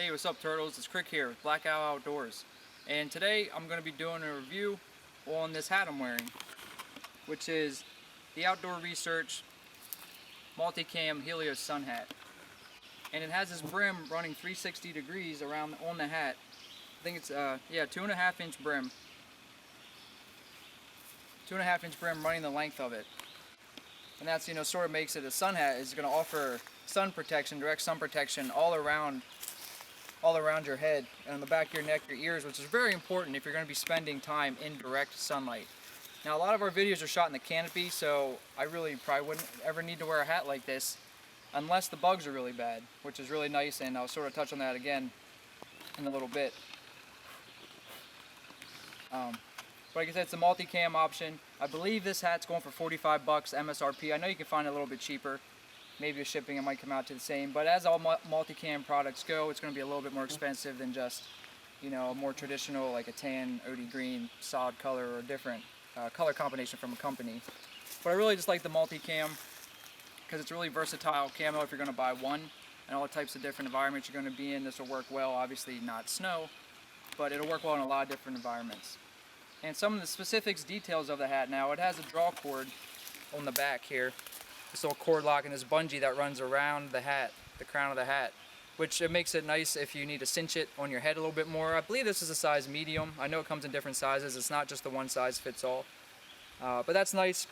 Hey, what's up turtles? It's Krik here with Black Owl Outdoors. And today I'm going to be doing a review on this hat I'm wearing, which is the Outdoor Research Multicam Helios sun hat. And it has this brim running 360 degrees around on the hat. I think it's 2.5 inch brim. 2.5 inch brim running the length of it. And that's, sort of makes it a sun hat. It's going to offer sun protection, direct sun protection all around your head and on the back of your neck, your ears, which is very important if you're going to be spending time in direct sunlight. Now, a lot of our videos are shot in the canopy, so I really probably wouldn't ever need to wear a hat like this unless the bugs are really bad, which is really nice, and I'll sort of touch on that again in a little bit. But like I said, it's a multicam option. I believe this hat's going for 45 bucks MSRP. I know you can find it a little bit cheaper. Maybe with shipping it might come out to the same, but as all multicam products go, it's going to be a little bit more expensive than just, a more traditional, like a tan, OD green, solid color, or a different color combination from a company. But I really just like the multicam because it's really versatile camo if you're going to buy one, and all the types of different environments you're going to be in. This will work well, obviously not snow, but it'll work well in a lot of different environments. And some of the specifics, details of the hat now, it has a draw cord on the back here. This little cord lock and this bungee that runs around the hat, the crown of the hat, which it makes it nice if you need to cinch it on your head a little bit more. I believe this is a size medium. I know it comes in different sizes. It's not just the one size fits all. But that's nice.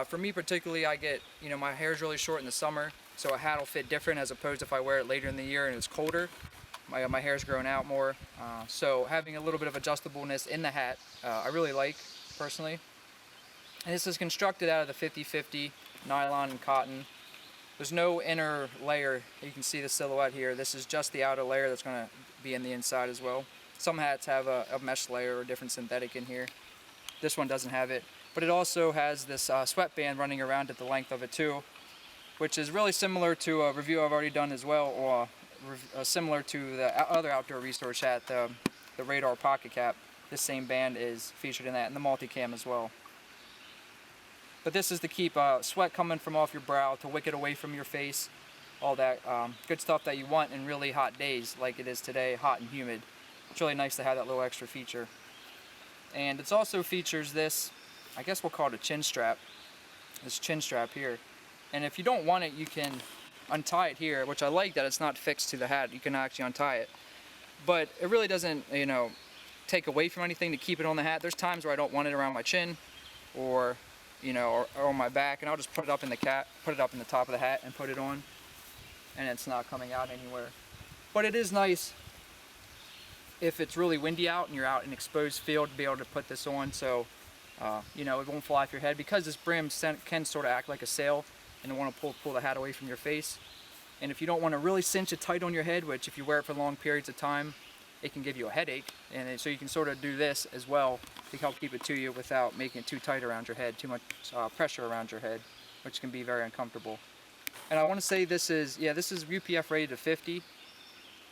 For me particularly, I get, my hair is really short in the summer, so a hat will fit different as opposed to if I wear it later in the year and it's colder. My hair's grown out more. So having a little bit of adjustableness in the hat, I really like, personally. And this is constructed out of the 50/50 nylon and cotton. There's no inner layer. You can see the silhouette here. This is just the outer layer that's going to be in the inside as well. Some hats have a mesh layer or a different synthetic in here. This one doesn't have it. But it also has this sweatband running around at the length of it too, which is really similar to a review I've already done as well, or similar to the other Outdoor Research hat, the Radar Pocket Cap. This same band is featured in that, and the multicam as well. But this is to keep sweat coming from off your brow, to wick it away from your face, all that good stuff that you want in really hot days like it is today, hot and humid. It's really nice to have that little extra feature. And it also features this, I guess we'll call it a chin strap, this chin strap here. And if you don't want it, you can untie it here, which I like that it's not fixed to the hat. You can actually untie it. But it really doesn't, take away from anything to keep it on the hat. There's times where I don't want it around my chin or or on my back, and I'll just put it up in the top of the hat and put it on, and it's not coming out anywhere. But it is nice if it's really windy out and you're out in an exposed field to be able to put this on, so it won't fly off your head, because this brim can sort of act like a sail and want to pull the hat away from your face. And if you don't want to really cinch it tight on your head, which if you wear it for long periods of time, it can give you a headache, and so you can sort of do this as well to help keep it to you without making it too tight around your head, too much pressure around your head, which can be very uncomfortable. And I want to say this is UPF rated to 50,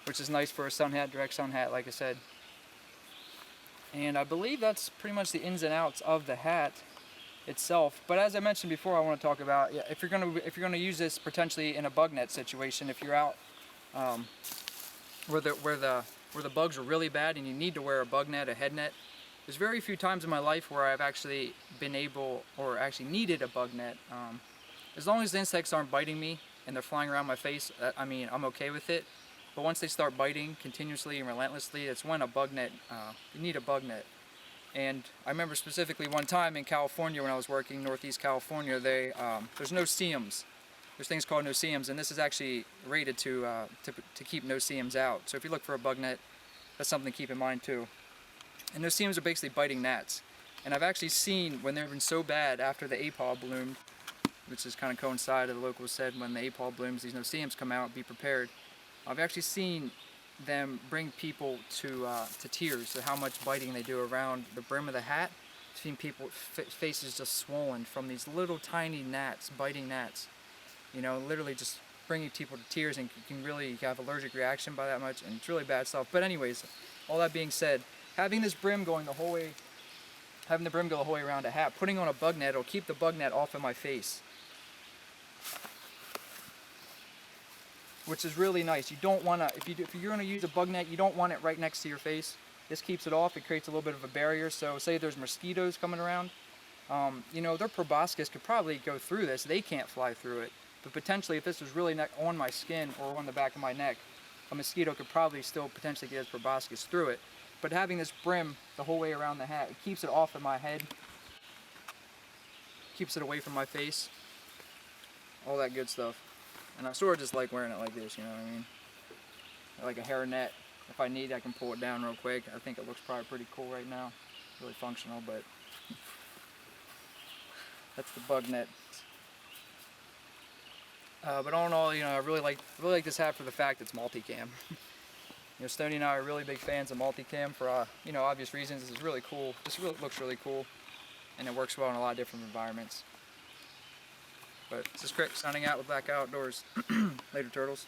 which is nice for a sun hat, direct sun hat, like I said. And I believe that's pretty much the ins and outs of the hat itself. But as I mentioned before, I want to talk about if you're gonna use this potentially in a bug net situation, if you're out where the bugs are really bad and you need to wear a bug net, a head net. There's very few times in my life where I've actually been able, or actually needed, a bug net. As long as the insects aren't biting me and they're flying around my face, I'm okay with it. But once they start biting continuously and relentlessly, it's when a bug net, you need a bug net. And I remember specifically one time in California when I was working, Northeast California, there's no-see-ums. There's things called no-see-ums, and this is actually rated to keep no-see-ums out. So if you look for a bug net, that's something to keep in mind too. And no-see-ums are basically biting gnats. And I've actually seen when they've been so bad after the APAW bloomed, which is kind of coincided, the locals said when the APAW blooms, these no-see-ums come out, be prepared. I've actually seen them bring people to tears at how much biting they do around the brim of the hat. I've seen people's faces just swollen from these little tiny gnats, biting gnats. Literally just bringing people to tears, and you can really have allergic reaction by that much, and it's really bad stuff. But anyways, all that being said, having the brim go the whole way around a hat, putting on a bug net, it'll keep the bug net off of my face. which is really nice. You don't want to, if you're going to use a bug net, you don't want it right next to your face. This keeps it off. It creates a little bit of a barrier. So say there's mosquitoes coming around, you know, their proboscis could probably go through this. They can't fly through it. But potentially, if this was really on my skin or on the back of my neck, a mosquito could probably still potentially get its proboscis through it. But having this brim the whole way around the hat, it keeps it off of my head, keeps it away from my face, all that good stuff. And I sort of just like wearing it like this, you know what I mean? Like a hair net. If I need, I can pull it down real quick. I think it looks probably pretty cool right now. Really functional, but that's the bug net. But all in all, you know, I really like this hat for the fact it's multicam. You know, Stony and I are really big fans of multicam for you know, obvious reasons. This is really cool. This really looks really cool, and it works well in a lot of different environments. But this is Krik signing out with Black Outdoors. Later, turtles.